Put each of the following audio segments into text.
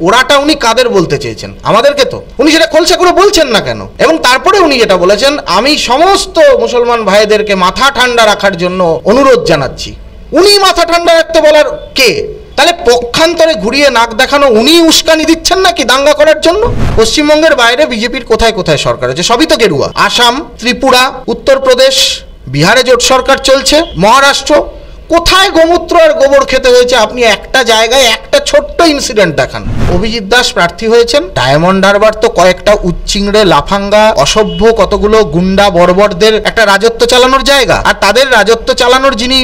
ওরাটা উনি কাদের বলতে চেয়েছেন? আমাদেরকে তো উনি সেটা খোলসা করে বলছেন না কেন? এবং তারপরে উনি যেটা বলেছেন, আমি সমস্ত মুসলমান ভাইদেরকে মাথা ঠান্ডা রাখার জন্য অনুরোধ জানাচ্ছি। উনি মাথা ঠান্ডা রাখতে বলার কে? তাহলে পক্ষান্তরে ঘুরিয়ে নাক দেখানো উনি উস্কানি দিচ্ছেন নাকি দাঙ্গা করার জন্য? পশ্চিমবঙ্গের বাইরে বিজেপির কোথায় কোথায় সরকার আছে? সবই তো গেরুয়া। আসাম, ত্রিপুরা, উত্তরপ্রদেশ, বিহারে জোট সরকার চলছে, মহারাষ্ট্র, কোথায় গোমূত্র আর গোবর খেতে হয়েছে আপনি একটা জায়গায় একটা ছোট্ট ইনসিডেন্ট দেখান। অভিজিৎ দাস প্রার্থী হয়েছেন, ডায়মন্ড হারবার তো কয়েকটা উচ্চিংড়ে লাফাঙ্গা অসভ্য কতগুলো গুন্ডা বর্বরদের একটা রাজত্ব চালানোর জায়গা, আর তাদের রাজত্ব চালানোর যিনি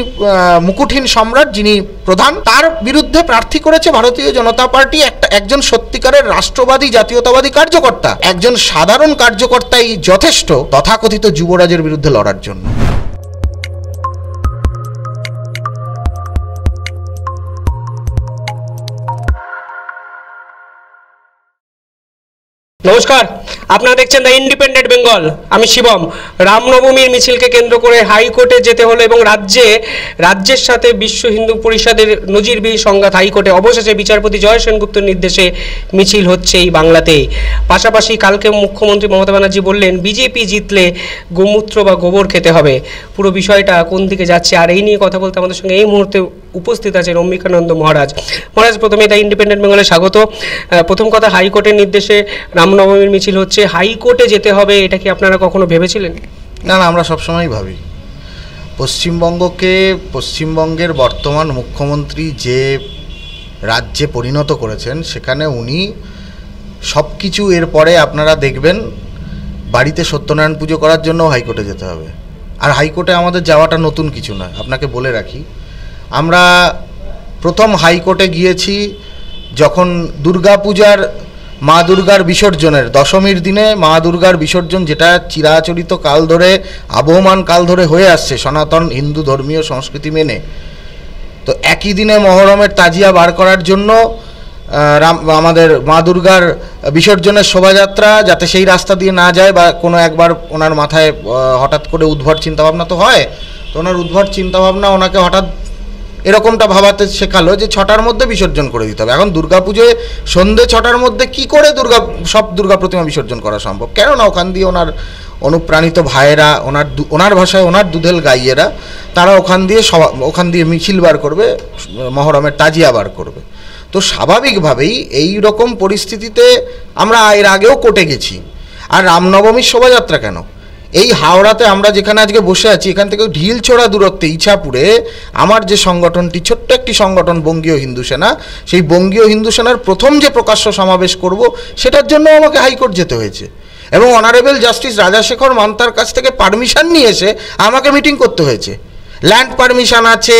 মুকুটহীন সম্রাট, যিনি প্রধান, তার বিরুদ্ধে প্রার্থী করেছে ভারতীয় জনতা পার্টি একজন সত্যিকারের রাষ্ট্রবাদী জাতীয়তাবাদী কার্যকর্তা। একজন সাধারণ কার্যকর্তাই যথেষ্ট তথাকথিত যুবরাজের বিরুদ্ধে লড়ার জন্য। নমস্কার, আপনারা দেখছেন দ্য ইন্ডিপেন্ডেন্ট বেঙ্গল। আমি শিবম। রামনবমীর মিছিলকে কেন্দ্র করে হাইকোর্টে যেতে হলো এবং রাজ্যের সাথে বিশ্ব হিন্দু পরিষদের নজিরবিহীন সংঘাত হাইকোর্টে। অবশেষে বিচারপতি জয় সেনগুপ্তের নির্দেশে মিছিল হচ্ছে এই বাংলাতেই। পাশাপাশি কালকে মুখ্যমন্ত্রী মমতা ব্যানার্জি বললেন, বিজেপি জিতলে গোমূত্র বা গোবর খেতে হবে। পুরো বিষয়টা কোন দিকে যাচ্ছে, আর এই নিয়ে কথা বলতে আমাদের সঙ্গে এই মুহূর্তে উপস্থিত আছেন অম্বিকানন্দ মহারাজ। প্রথমে দ্য ইন্ডিপেন্ডেন্ট বেঙ্গলে স্বাগত। প্রথম কথা, হাইকোর্টের নির্দেশে রামনবমীর মিছিল হচ্ছে, হাইকোর্টে যেতে হবে, এটা কি আপনারা কখনো ভেবেছিলেন? না, আমরা সবসময় ভাবি পশ্চিমবঙ্গের বর্তমান মুখ্যমন্ত্রী যে রাজ্যে পরিণত করেছেন, সেখানে উনি সব কিছু এরপরে আপনারা দেখবেন বাড়িতে সত্যনারায়ণ পুজো করার জন্য হাইকোর্টে যেতে হবে। আর হাইকোর্টে আমাদের যাওয়াটা নতুন কিছু নয়, আপনাকে বলে রাখি। আমরা প্রথম হাইকোর্টে গিয়েছি যখন দুর্গাপূজার মা দুর্গার বিসর্জনের দশমীর দিনে মা দুর্গার বিসর্জন, যেটা চিরাচরিত কাল ধরে আবহমান কাল ধরে হয়ে আসছে সনাতন হিন্দু ধর্মীয় সংস্কৃতি মেনে। তো একই দিনে মহরমের তাজিয়া বার করার জন্য আমাদের মা দুর্গার বিসর্জনের শোভাযাত্রা যাতে সেই রাস্তা দিয়ে না যায়, বা কোনো একবার ওনার মাথায় হঠাৎ করে উদ্ভট চিন্তাভাবনা তো হয়, তো ওনার উদ্ভট চিন্তাভাবনা ওনাকে হঠাৎ এরকমটা ভাবাতে শেখালো যে 6টার মধ্যে বিসর্জন করে দিতে হবে। এখন দুর্গাপুজোয় সন্ধ্যে 6টার মধ্যে কি করে সব দুর্গা প্রতিমা বিসর্জন করা সম্ভব? কেননা ওখান দিয়ে ওনার অনুপ্রাণিত ভাইয়েরা, ওনার ভাষায় ওনার দুধেল গাইয়েরা, তারা ওখান দিয়ে মিছিল বার করবে, মহরমের তাজিয়া বার করবে। তো স্বাভাবিকভাবেই এই রকম পরিস্থিতিতে আমরা এর আগেও কোর্টে গেছি। আর রামনবমীর শোভাযাত্রা কেন? এই হাওড়াতে আমরা যেখানে আজকে বসে আছি, এখান থেকে ঢিলছোড়া দূরত্বে ইছাপুরে আমার যে সংগঠনটি, ছোট্ট একটি সংগঠন বঙ্গীয় হিন্দু সেনা, সেই বঙ্গীয় হিন্দু সেনার প্রথম যে প্রকাশ্য সমাবেশ করব, সেটার জন্য আমাকে হাইকোর্ট যেতে হয়েছে। এবং অনারেবল জাস্টিস রাজাশেখর মান্তার কাছ থেকে পারমিশন নিয়ে এসে আমাকে মিটিং করতে হয়েছে। ল্যান্ড পারমিশন আছে,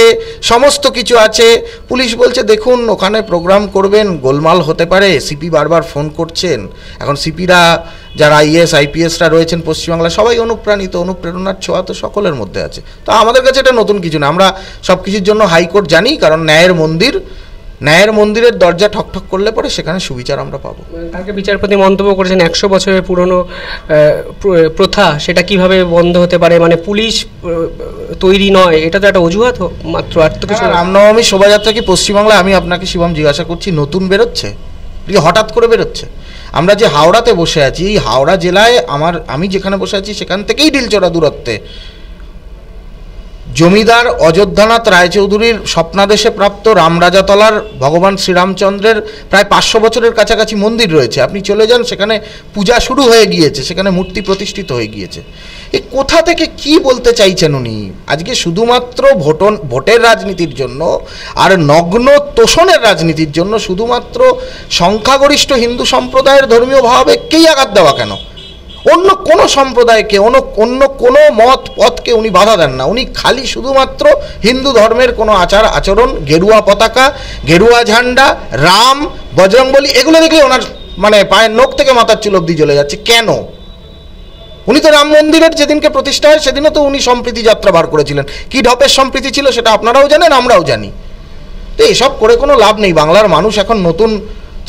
সমস্ত কিছু আছে। পুলিশ বলছে, দেখুন ওখানে প্রোগ্রাম করবেন, গোলমাল হতে পারে। সিপি বারবার ফোন করছেন। এখন সিপিরা যারা আইএস আইপিএসরা রয়েছেন পশ্চিমবাংলায়, সবাই অনুপ্রেরণার ছোঁয়া তো সকলের মধ্যে আছে। তো আমাদের কাছে এটা নতুন কিছু না, আমরা সব কিছুর জন্য হাইকোর্ট জানি, কারণ ন্যায়ের মন্দিরের দরজা ঠকঠক করলে পরে সেখানে সুবিচার আমরা পাবো। কালকে বিচারপতি মন্তব্য করেছেন 100 বছরের পুরনো প্রথা সেটা কিভাবে বন্ধ হতে পারে, মানে পুলিশ তৈরি নয়, এটা তো একটা অজুহাত মাত্র। আর তো কিছু। রামনবমী শোভাযাত্রা কি পশ্চিমবাংলায়, আমি আপনাকে শিবম জিজ্ঞাসা করছি, নতুন বেরোচ্ছে? হঠাৎ করে বেরোচ্ছে? আমরা যে হাওড়াতে বসে আছি, এই হাওড়া জেলায় আমি যেখানে বসে আছি সেখান থেকেই ঢিলচড়া দূরত্বে জমিদার অযোধ্যানাথ রায়চৌধুরীর স্বপ্নাদেশে প্রাপ্ত রামরাজাতলার ভগবান শ্রীরামচন্দ্রের প্রায় 500 বছরের কাছাকাছি মন্দির রয়েছে। আপনি চলে যান, সেখানে পূজা শুরু হয়ে গিয়েছে, সেখানে মূর্তি প্রতিষ্ঠিত হয়ে গিয়েছে। এই কোথা থেকে কি বলতে চাইছেন উনি? আজকে শুধুমাত্র ভোটের রাজনীতির জন্য আর নগ্ন তোষণের রাজনীতির জন্য শুধুমাত্র সংখ্যাগরিষ্ঠ হিন্দু সম্প্রদায়ের ধর্মীয় ভাবাবেগকেই আঘাত দেওয়া কেন? অন্য কোনো সম্প্রদায়কে, অন্য কোনো মত পথকে উনি বাধা দেন না। উনি খালি শুধুমাত্র হিন্দু ধর্মের কোনো আচার আচরণ, গেরুয়া পতাকা, গেরুয়া ঝান্ডা, রাম, বজরংবলী, এগুলো দেখলে ওনার মানে পায়ের নখ থেকে মাথার চুল অবধি জ্বলে যাচ্ছে। কেন? উনি তো রাম মন্দিরের যেদিনকে প্রতিষ্ঠা হয় সেদিনও তো উনি সম্প্রীতি যাত্রা বার করেছিলেন। কি ঢপের সম্প্রীতি ছিল সেটা আপনারাও জানেন, আমরাও জানি। তো এসব করে কোনো লাভ নেই। বাংলার মানুষ এখন নতুন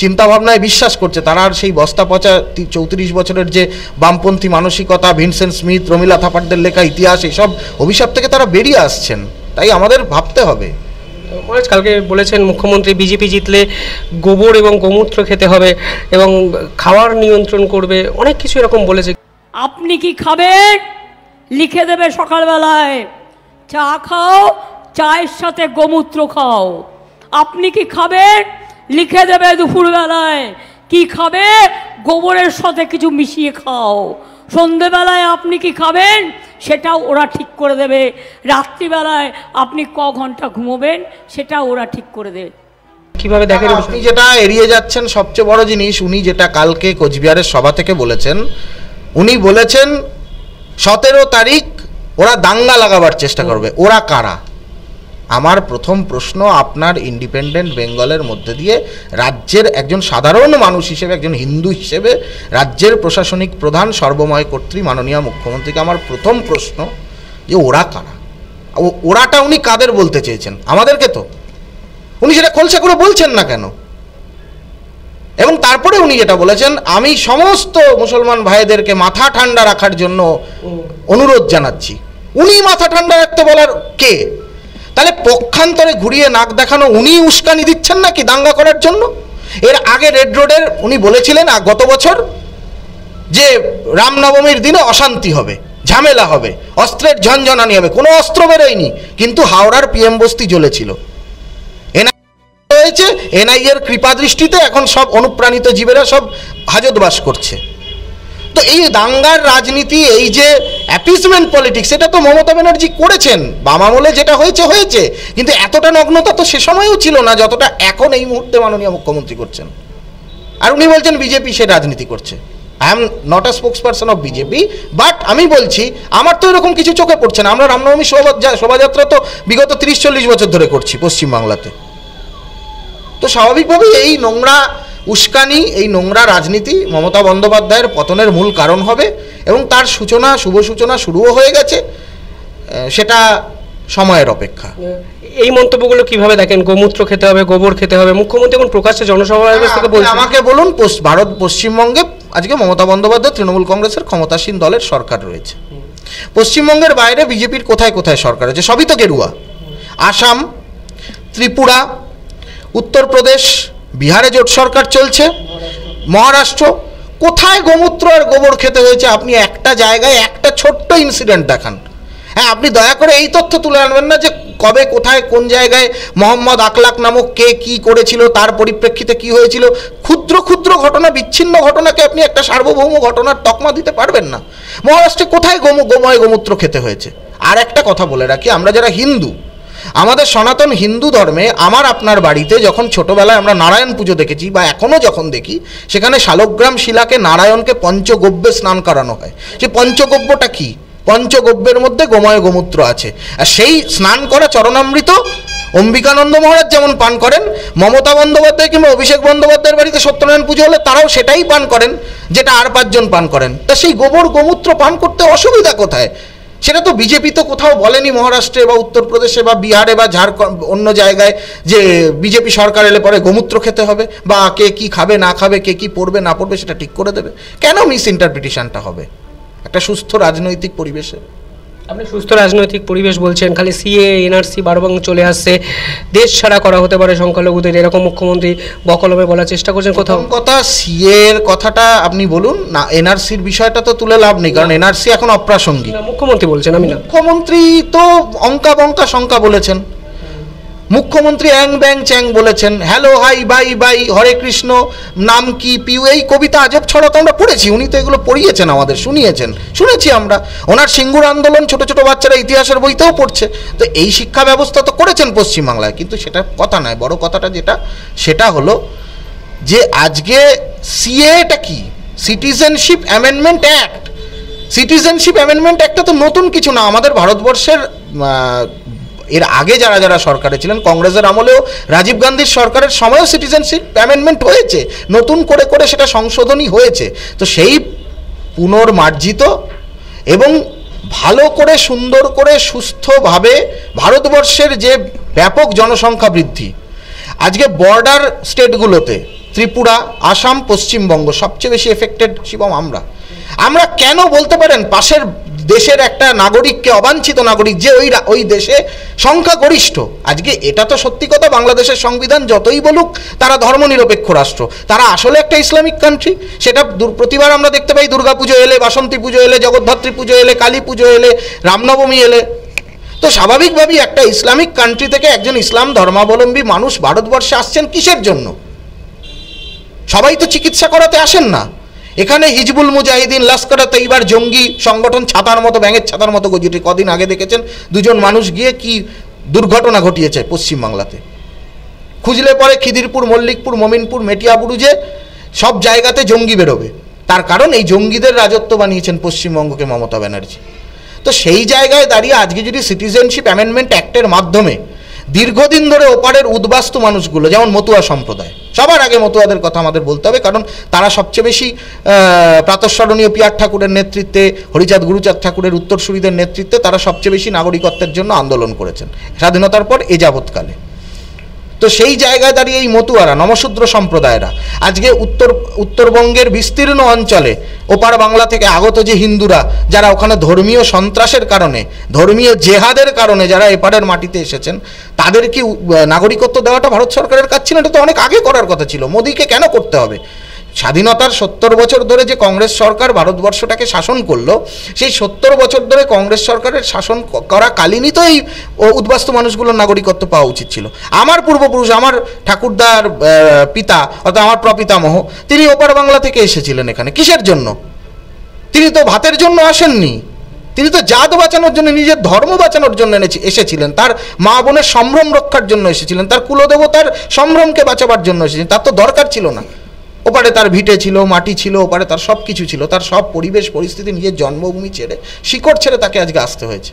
চিন্তাভাবনায় বিশ্বাস করছে। তারা আর সেই বস্তা পচা 34 বছরের যে বামপন্থী মানসিকতা, ভিনসেন্ট স্মিথ, রমিলা থাপারদের লেখা ইতিহাস, এইসব অভিশাপ থেকে তারা বেরিয়ে আসছেন। তাই আমাদের ভাবতে হবে। মহারাজ কালকে বলেছেন মুখ্যমন্ত্রী বিজেপি জিতলে গোবর এবং গোমূত্র খেতে হবে এবং খাওয়ার নিয়ন্ত্রণ করবে, অনেক কিছু এরকম বলেছে। আপনি কি খাবেন লিখে দেবে সকালবেলায়, চা খাও, চায়ের সাথে গোমূত্র খাও। আপনি কি খাবেন লিখে দেবে দুপুরবেলায়, কি খাবে গোবরের সাথে কিছু মিশিয়ে খাও। সন্ধেবেলায় আপনি কি খাবেন সেটাও ওরা ঠিক করে দেবে। রাত্রিবেলায় আপনি ক ঘন্টা ঘুমোবেন সেটাও ওরা ঠিক করে দেবে। কিভাবে দেখেন আপনি যেটা এড়িয়ে যাচ্ছেন সবচেয়ে বড় জিনিস, উনি যেটা কালকে কোচবিহারের সভা থেকে বলেছেন, উনি বলেছেন 17 তারিখ ওরা দাঙ্গা লাগাবার চেষ্টা করবে। ওরা কারা? আমার প্রথম প্রশ্ন, আপনার ইন্ডিপেন্ডেন্ট বেঙ্গলের মধ্যে দিয়ে রাজ্যের একজন সাধারণ মানুষ হিসেবে, একজন হিন্দু হিসেবে, রাজ্যের প্রশাসনিক প্রধান সর্বময় কর্ত্রী মাননীয় মুখ্যমন্ত্রীকে আমার প্রথম প্রশ্ন যে ওরা কারা? ওরাটা উনি কাদের বলতে চেয়েছেন? আমাদেরকে তো উনি সেটা খোলসা করে বলছেন না কেন? এবং তারপরে উনি যেটা বলেছেন, আমি সমস্ত মুসলমান ভাইদেরকে মাথা ঠান্ডা রাখার জন্য অনুরোধ জানাচ্ছি। উনি মাথা ঠান্ডা রাখতে বলার কে? তাহলে পক্ষান্তরে ঘুরিয়ে নাক দেখানো উনি উস্কানি দিচ্ছেন নাকি দাঙ্গা করার জন্য? এর আগে রেড রোডের উনি বলেছিলেন গত বছর যে রামনবমীর দিনে অশান্তি হবে, ঝামেলা হবে, অস্ত্রের ঝনঝনানি হবে। কোনো অস্ত্র বেরোয়নি, কিন্তু হাওড়ার পিএম বস্তি জ্বলেছিল। হয়েছে এনআইএর কৃপা দৃষ্টিতে এখন সব অনুপ্রাণিত জীবেরা সব হাজতবাস করছে। তো এই দাঙ্গার রাজনীতি, এই যে অ্যাপিসমেন্ট পলিটিক্স, এটা তো মমতা ব্যানার্জি করেছেন। বাম আমলে যেটা হয়েছে হয়েছে, কিন্তু এতটা নগ্নতা তো সে সময়েও ছিল না যতটা এখন এই মুহূর্তে মাননীয় মুখ্যমন্ত্রী করছেন। আর উনি বলছেন বিজেপি সে রাজনীতি করছে। I am not a spokes person of BJP, but আমি বলছি আমার তো এরকম কিছু চোখে পড়ছে না। আমরা রামনবমী শোভাযাত্রা তো বিগত 30-40 বছর ধরে করছি পশ্চিমবাংলাতে। তো স্বাভাবিকভাবেই এই নোংরা উস্কানি, এই নোংরা রাজনীতি মমতা বন্দ্যোপাধ্যায়ের পতনের মূল কারণ হবে, এবং তার শুভ সূচনা শুরুও হয়ে গেছে। সেটা সময়ের অপেক্ষা। এই মন্তব্যগুলো কিভাবে দেখেন? গোমূত্র খেতে হবে, গোবর খেতে হবে, মুখ্যমন্ত্রী এখন প্রকাশ্যে জনসভায় থেকে বলছেন। আমাকে বলুন, পশ্চিমবঙ্গে আজকে মমতা বন্দ্যোপাধ্যায় তৃণমূল কংগ্রেসের ক্ষমতাসীন দলের সরকার রয়েছে। পশ্চিমবঙ্গের বাইরে বিজেপির কোথায় কোথায় সরকার আছে? সবই তো গেরুয়া। আসাম, ত্রিপুরা, উত্তরপ্রদেশ, বিহারে জোট সরকার চলছে, মহারাষ্ট্র। কোথায় গোমূত্র আর গোবর খেতে হয়েছে আপনি একটা জায়গায় একটা ছোট্ট ইনসিডেন্ট দেখান। হ্যাঁ, আপনি দয়া করে এই তথ্য তুলে আনবেন না যে কবে কোথায় কোন জায়গায় মোহাম্মদ আকলাক নামক কে কি করেছিল, তার পরিপ্রেক্ষিতে কি হয়েছিল। ক্ষুদ্র ক্ষুদ্র ঘটনা, বিচ্ছিন্ন ঘটনাকে আপনি একটা সার্বভৌম ঘটনার তকমা দিতে পারবেন না। মহারাষ্ট্রে কোথায় গোমূত্র খেতে হয়েছে? আর একটা কথা বলে রাখি, আমরা যারা হিন্দু, আমাদের সনাতন হিন্দু ধর্মে আমার আপনার বাড়িতে যখন ছোটবেলায় আমরা নারায়ণ পুজো দেখেছি বা এখনও যখন দেখি, সেখানে শালগ্রাম শিলাকে নারায়ণকে পঞ্চগব্যে স্নান করানো হয়। সে পঞ্চগব্যটা কি? পঞ্চগব্যের মধ্যে গোমূত্র আছে। আর সেই স্নান করা চরণামৃত অম্বিকানন্দ মহারাজ যেমন পান করেন, মমতা বন্দ্যোপাধ্যায় কিংবা অভিষেক বন্দ্যোপাধ্যায়ের বাড়িতে সত্যনারায়ণ পুজো হলে তারাও সেটাই পান করেন, যেটা আর 5 জন পান করেন। তা সেই গোমূত্র পান করতে অসুবিধা কোথায়? সেটা তো বিজেপি তো কোথাও বলেনি মহারাষ্ট্রে বা উত্তরপ্রদেশে বা বিহারে বা ঝাড়খণ্ড অন্য জায়গায় যে বিজেপি সরকার এলে পরে গোমূত্র খেতে হবে, বা কে কি খাবে না খাবে, কে কি পড়বে না পড়বে সেটা ঠিক করে দেবে। কেন মিস ইন্টারপ্রিটেশনটা হবে একটা সুস্থ রাজনৈতিক পরিবেশে? আপনি সুস্থ রাজনৈতিক পরিবেশ বলছেন, খালি সিএ এনআরসি বারবার চলে আসছে, দেশ ছাড়া করা হতে পারে সংখ্যালঘুদের, এরকম মুখ্যমন্ত্রী বকলমে বলার চেষ্টা করছেন। কোথাও কথা সিএ এর কথাটা আপনি বলুন না, এনআরসির বিষয়টা তো তুলে লাভ নেই, কারণ এনআরসি এখন অপ্রাসঙ্গিক। মুখ্যমন্ত্রী বলছেন, আমি না। মুখ্যমন্ত্রী তো অঙ্কা বঙ্কা শঙ্কা বলেছেন। মুখ্যমন্ত্রী অ্যাং ব্যাং চ্যাং বলেছেন, হ্যালো হাই বাই বাই হরে কৃষ্ণ নাম কি পিউ, এই কবিতা আজব ছড়া তো আমরা পড়েছি। উনি তো এগুলো পড়িয়েছেন, আমাদের শুনেছি আমরা। ওনার সিঙ্গুর আন্দোলন ছোট ছোট বাচ্চারা ইতিহাসের বইতেও পড়ছে। তো এই শিক্ষা ব্যবস্থা তো করেছেন পশ্চিমবাংলায়, কিন্তু সেটা কথা নয়। বড় কথাটা যেটা, সেটা হলো যে আজকে সিএটা কি? Citizenship amendment act. Citizenship amendment অ্যাক্টটা তো নতুন কিছু না। আমাদের ভারতবর্ষের এর আগে যারা যারা সরকারে ছিলেন, কংগ্রেসের আমলেও, রাজীব গান্ধীর সরকারের সময়ও সিটিজেনশিপ অ্যামেন্ডমেন্ট হয়েছে, নতুন করে করে সেটা সংশোধনী হয়েছে। তো সেই পুনর্মার্জিত এবং ভালো করে সুন্দর করে সুস্থভাবে ভারতবর্ষের যে ব্যাপক জনসংখ্যা বৃদ্ধি, আজকে বর্ডার স্টেটগুলোতে ত্রিপুরা, আসাম, পশ্চিমবঙ্গ সবচেয়ে বেশি এফেক্টেড শিবম আমরা কেন বলতে পারেন? পাশের দেশের একটা নাগরিককে, অবাঞ্ছিত নাগরিক যে ওই দেশে সংখ্যাগরিষ্ঠ। আজকে এটা তো সত্যি কথা, বাংলাদেশের সংবিধান যতই বলুক তারা ধর্মনিরপেক্ষ রাষ্ট্র, তারা আসলে একটা ইসলামিক কান্ট্রি। সেটা প্রতিবার আমরা দেখতে পাই, দুর্গা পুজো এলে, বাসন্তী পুজো এলে, জগদ্ধাত্রী পুজো এলে, কালী পুজো এলে, রামনবমী এলে, তো স্বাভাবিকভাবেই একটা ইসলামিক কান্ট্রি থেকে একজন ইসলাম ধর্মাবলম্বী মানুষ ভারতবর্ষে আসছেন কিসের জন্য? সবাই তো চিকিৎসা করাতে আসেন না। এখানে হিজবুল মুজাহিদিন, লস্কর তৈবার জঙ্গি সংগঠন ছাতার মতো, ব্যাঙের ছাতার মতো গজিয়ে, কদিন আগে দেখেছেন দুজন মানুষ গিয়ে কি দুর্ঘটনা ঘটিয়েছে পশ্চিমবাংলাতে। খুঁজলে পরে খিদিরপুর, মল্লিকপুর, মমিনপুর, মেটিয়াবুরুজে সব জায়গাতে জঙ্গি বেরোবে। তার কারণ এই জঙ্গিদের রাজত্ব বানিয়েছেন পশ্চিমবঙ্গকে মমতা ব্যানার্জি। তো সেই জায়গায় দাঁড়িয়ে আজকে যদি সিটিজেনশিপ অ্যামেন্ডমেন্ট অ্যাক্টের মাধ্যমে দীর্ঘদিন ধরে ওপারের উদ্বাস্তু মানুষগুলো, যেমন মতুয়া সম্প্রদায়, সবার আগে মতুয়াদের কথা আমাদের বলতে হবে, কারণ তারা সবচেয়ে বেশি প্রাতঃস্মরণীয় পিয়ার ঠাকুরের নেতৃত্বে, হরিচাঁদ গুরুচাঁদ ঠাকুরের উত্তরসূরিদের নেতৃত্বে তারা সবচেয়ে বেশি নাগরিকত্বের জন্য আন্দোলন করেছেন স্বাধীনতার পর এ যাবৎকালে। তো সেই জায়গায় দাঁড়িয়ে এই মতুয়ারা, নমশূদ্র সম্প্রদায়েরা আজকে উত্তরবঙ্গের বিস্তীর্ণ অঞ্চলে ওপার বাংলা থেকে আগত যে হিন্দুরা, যারা ওখানে ধর্মীয় সন্ত্রাসের কারণে, ধর্মীয় জেহাদের কারণে যারা এপারের মাটিতে এসেছেন, তাদের কি নাগরিকত্ব দেওয়াটা ভারত সরকারের কাজ ছিল? এটা তো অনেক আগে করার কথা ছিল। মোদিকে কেন করতে হবে? স্বাধীনতার 70 বছর ধরে যে কংগ্রেস সরকার ভারতবর্ষটাকে শাসন করলো, সেই 70 বছর ধরে কংগ্রেস সরকারের শাসন করা কালীনই তো এই উদ্বাস্তু মানুষগুলোর নাগরিকত্ব পাওয়া উচিত ছিল। আমার পূর্বপুরুষ, আমার ঠাকুরদার পিতা অর্থাৎ আমার প্রপিতামহ, তিনি ওপার বাংলা থেকে এসেছিলেন এখানে কিসের জন্য? তিনি তো ভাতের জন্য আসেননি, তিনি তো জাত বাঁচানোর জন্য, নিজের ধর্ম বাঁচানোর জন্য এসেছিলেন, তার মা বোনের সম্ভ্রম রক্ষার জন্য এসেছিলেন, তার কুলদেবতার সম্ভ্রমকে বাঁচাবার জন্য এসেছিলেন। তার তো দরকার ছিল না। ওপারে তার ভিটে ছিল, মাটি ছিল, ওপারে তার সব কিছু ছিল, তার সব পরিবেশ পরিস্থিতি, নিজের জন্মভূমি ছেড়ে, শিকড় ছেড়ে তাকে আজকে আসতে হয়েছে।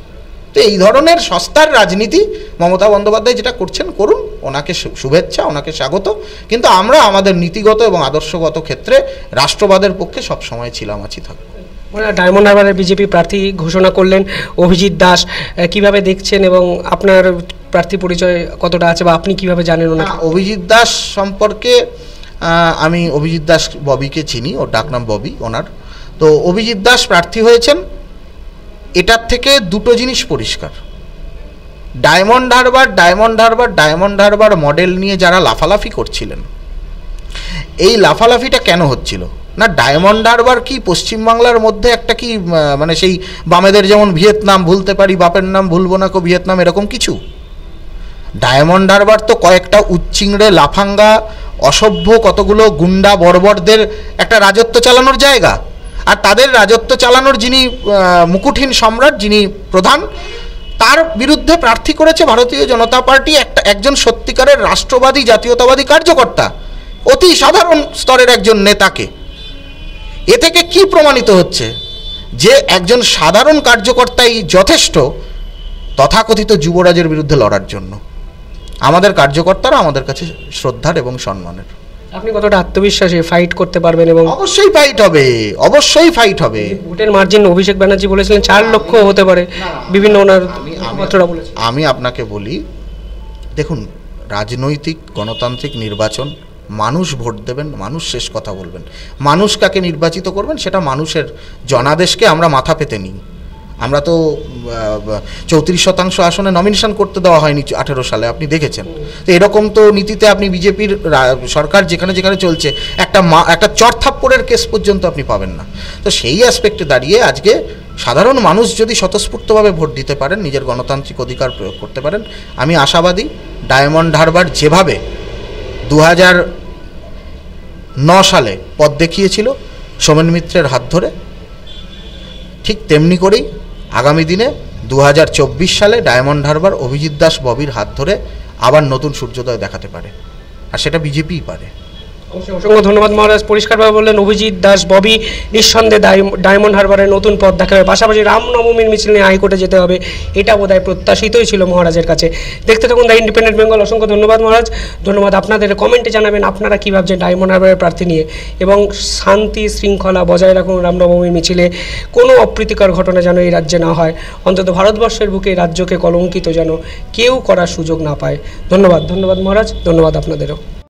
তো এই ধরনের সস্তার রাজনীতি মমতা বন্দ্যোপাধ্যায় যেটা করছেন করুন, ওনাকে শুভেচ্ছা, ওনাকে স্বাগত, কিন্তু আমরা আমাদের নীতিগত এবং আদর্শগত ক্ষেত্রে রাষ্ট্রবাদের পক্ষে সবসময় ছিলাম, আছি, থাকবো। ডায়মন্ড হারবারের বিজেপি প্রার্থী ঘোষণা করলেন অভিজিৎ দাস, কিভাবে দেখছেন এবং আপনার প্রার্থী পরিচয় কতটা আছে বা আপনি কিভাবে জানেন ওনাকে? অভিজিৎ দাস সম্পর্কে আমি অভিজিৎ দাস ববিকে চিনি, ওর ডাকনাম ববি ওনার। তো অভিজিৎ দাস প্রার্থী হয়েছেন, এটার থেকে দুটো জিনিস পরিষ্কার। ডায়মন্ড হারবার মডেল নিয়ে যারা লাফালাফি করছিলেন, এই লাফালাফিটা কেন হচ্ছিল না? ডায়মন্ড হারবার কি পশ্চিমবাংলার মধ্যে একটা কি মানে সেই বামেদের যেমন ভিয়েতনাম, ভুলতে পারি বাপের নাম ভুলবো না কো ভিয়েতনাম, এরকম কিছু? ডায়মন্ড হারবার তো কয়েকটা উচ্চিংড়ে, লাফাঙ্গা, অসভ্য কতগুলো গুন্ডা বর্বরদের একটা রাজত্ব চালানোর জায়গা। আর তাদের রাজত্ব চালানোর যিনি মুকুটহীন সম্রাট, যিনি প্রধান, তার বিরুদ্ধে প্রার্থী করেছে ভারতীয় জনতা পার্টি একজন সত্যিকারের রাষ্ট্রবাদী, জাতীয়তাবাদী কার্যকর্তা, অতি সাধারণ স্তরের একজন নেতাকে। এ থেকে কি প্রমাণিত হচ্ছে? যে একজন সাধারণ কার্যকর্তাই যথেষ্ট তথাকথিত যুবরাজের বিরুদ্ধে লড়ার জন্য। আমাদের কার্যকর্তারা আমাদের কাছে শ্রদ্ধার এবং সম্মানের। আপনি কতটা আত্মবিশ্বাসী ফাইট করতে পারবেন? এবং অবশ্যই ফাইট হবে, অবশ্যই ফাইট হবে। ভোটের মার্জিন অভিষেক ব্যানার্জি বলেছিলেন 4 লক্ষ হতে পারে, বিভিন্ন ওনার কথাবার্তা বলেছেন। আমি আপনাকে বলি, দেখুন, রাজনৈতিক গণতান্ত্রিক নির্বাচন, মানুষ ভোট দেবেন, মানুষ শেষ কথা বলবেন। মানুষ কাকে নির্বাচিত করবেন সেটা মানুষের জনাদেশকে আমরা মাথা পেতে নিই। আমরা তো 34% আসনে নমিনেশন করতে দেওয়া হয়নি 18 সালে, আপনি দেখেছেন। তো এরকম তো নীতিতে আপনি বিজেপির সরকার যেখানে যেখানে চলছে একটা চড়থাপ্পড়ের কেস পর্যন্ত আপনি পাবেন না। তো সেই অ্যাসপেক্টে দাঁড়িয়ে আজকে সাধারণ মানুষ যদি স্বতঃস্ফূর্তভাবে ভোট দিতে পারেন, নিজের গণতান্ত্রিক অধিকার প্রয়োগ করতে পারেন, আমি আশাবাদী ডায়মন্ড হারবার যেভাবে 2009 সালে পথ দেখিয়েছিল সোমেন মিত্রের হাত ধরে, ঠিক তেমনি করেই আগামী দিনে 2024 সালে ডায়মন্ড হারবার অভিজিৎ দাস ববির হাত ধরে আবার নতুন সূর্যোদয় দেখাতে পারে, আর সেটা বিজেপিই পারে। অসংখ্য ধন্যবাদ মহারাজ। পরিষ্কারভাবে বললেন অভিজিৎ দাস ববি নিঃসন্দেহে ডায়মন্ড হারবারের নতুন পথ দেখাবে, পাশাপাশি রামনবমীর মিছিল নিয়ে হাইকোর্টে যেতে হবে, এটা বোধহয় প্রত্যাশিতই ছিল মহারাজের কাছে। দেখতে থাকুন দ্য ইন্ডিপেন্ডেন্ট বেঙ্গল। অসংখ্য ধন্যবাদ মহারাজ। ধন্যবাদ আপনাদের। কমেন্টে জানাবেন আপনারা কী ভাবছেন ডায়মন্ড হারবারের প্রার্থী নিয়ে, এবং শান্তি শৃঙ্খলা বজায় রাখুন রামনবমীর মিছিলে। কোনো অপ্রীতিকর ঘটনা যেন এই রাজ্যে না হয়, অন্তত ভারতবর্ষের বুকে রাজ্যকে কলঙ্কিত যেন কেউ করার সুযোগ না পায়। ধন্যবাদ মহারাজ, ধন্যবাদ আপনাদেরও।